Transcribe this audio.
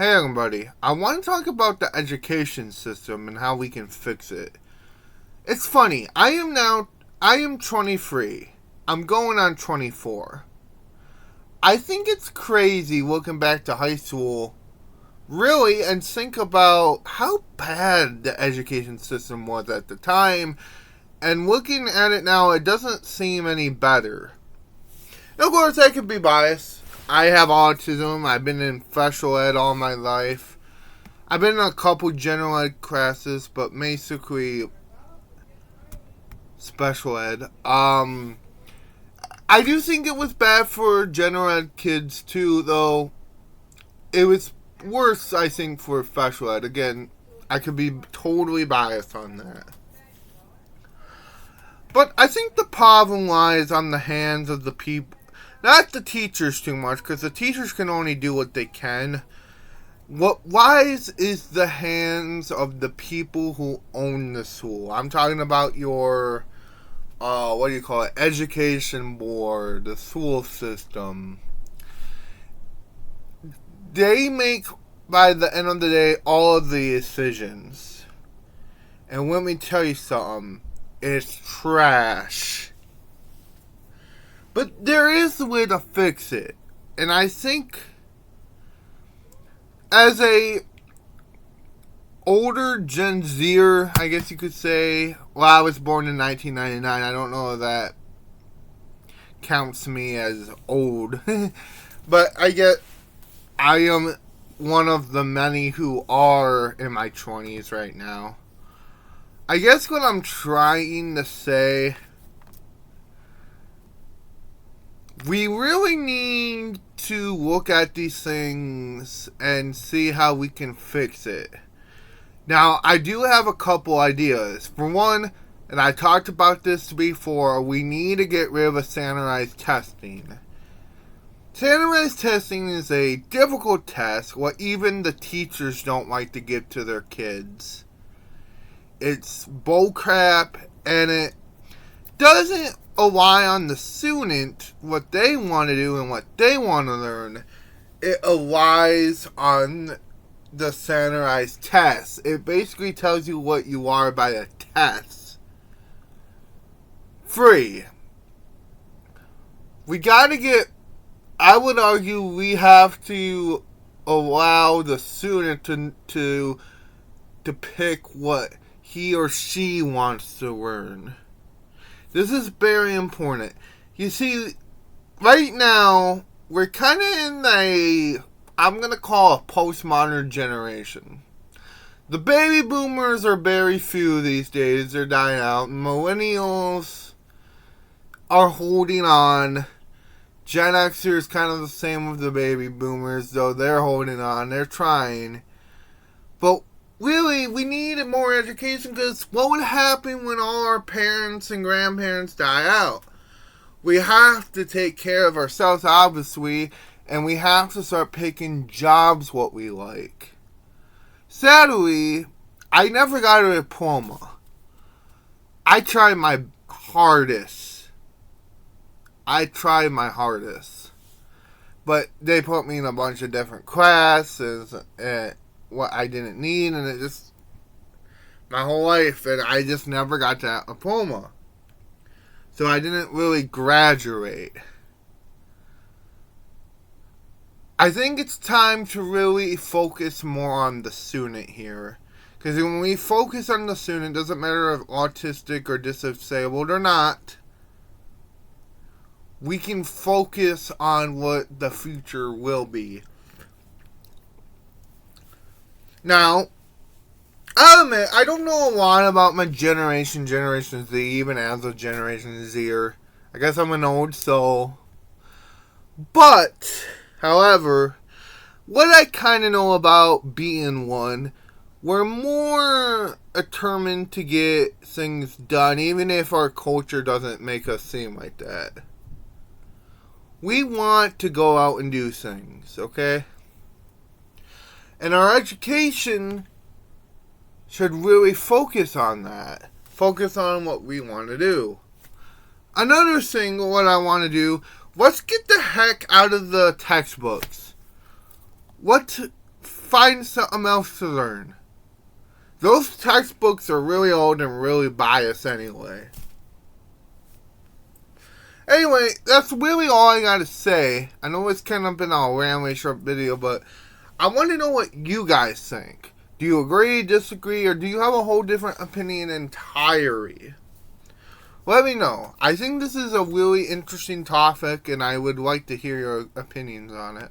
Hey everybody, I want to talk about the education system and how we can fix it. It's funny, I am 23. I'm going on 24. I think it's crazy looking back to high school, really, and think about how bad the education system was at the time, and looking at it now, it doesn't seem any better. And of course, I could be biased. I have autism. I've been in special ed all my life. I've been in a couple general ed classes, but basically special ed. I do think it was bad for general ed kids too, though. It was worse, I think, for special ed. Again, I could be totally biased on that. But I think the problem lies on the hands of the people. Not the teachers too much, because the teachers can only do what they can. What lies is the hands of the people who own the school. I'm talking about your, education board, the school system. They make, by the end of the day, all of the decisions. And let me tell you something, it's trash. But there is a way to fix it. And I think as a older Gen Zer, I guess you could say, well, I was born in 1999. I don't know if that counts me as old. But I am one of the many who are in my 20s right now. I guess what I'm trying to say, we really need to look at these things and see how we can fix it. Now, I do have a couple ideas. For one, and I talked about this before, we need to get rid of standardized testing. Standardized testing is a difficult test, what even the teachers don't like to give to their kids. It's bullcrap, and it doesn't rely on the student, what they want to do and what they want to learn. It relies on the standardized test. It basically tells you what you are by a test. 3. I would argue we have to allow the student to pick what he or she wants to learn. This is very important. You see, right now, we're kind of in I'm going to call a postmodern generation. The baby boomers are very few these days. They're dying out. Millennials are holding on. Gen Xers is kind of the same with the baby boomers, though they're holding on. They're trying. But really, we need more education, because what would happen when all our parents and grandparents die out? We have to take care of ourselves, obviously, and we have to start picking jobs what we like. Sadly, I never got a diploma. I tried my hardest. But they put me in a bunch of different classes and what I didn't need, and it just, my whole life, and I just never got that diploma. So I didn't really graduate. I think it's time to really focus more on the student here. Because when we focus on the student, it doesn't matter if autistic or disabled or not, we can focus on what the future will be. Now, I'll admit, I don't know a lot about my Generation Z, even as a Generation Zer. I guess I'm an old soul. But, however, what I kind of know about being one, we're more determined to get things done, even if our culture doesn't make us seem like that. We want to go out and do things, okay? And our education should really focus on that. Focus on what we want to do. Another thing, what I want to do, let's get the heck out of the textbooks. What find something else to learn. Those textbooks are really old and really biased anyway. Anyway, that's really all I gotta say. I know it's kind of been a rambling short video, but I want to know what you guys think. Do you agree, disagree, or do you have a whole different opinion entirely? Let me know. I think this is a really interesting topic, and I would like to hear your opinions on it.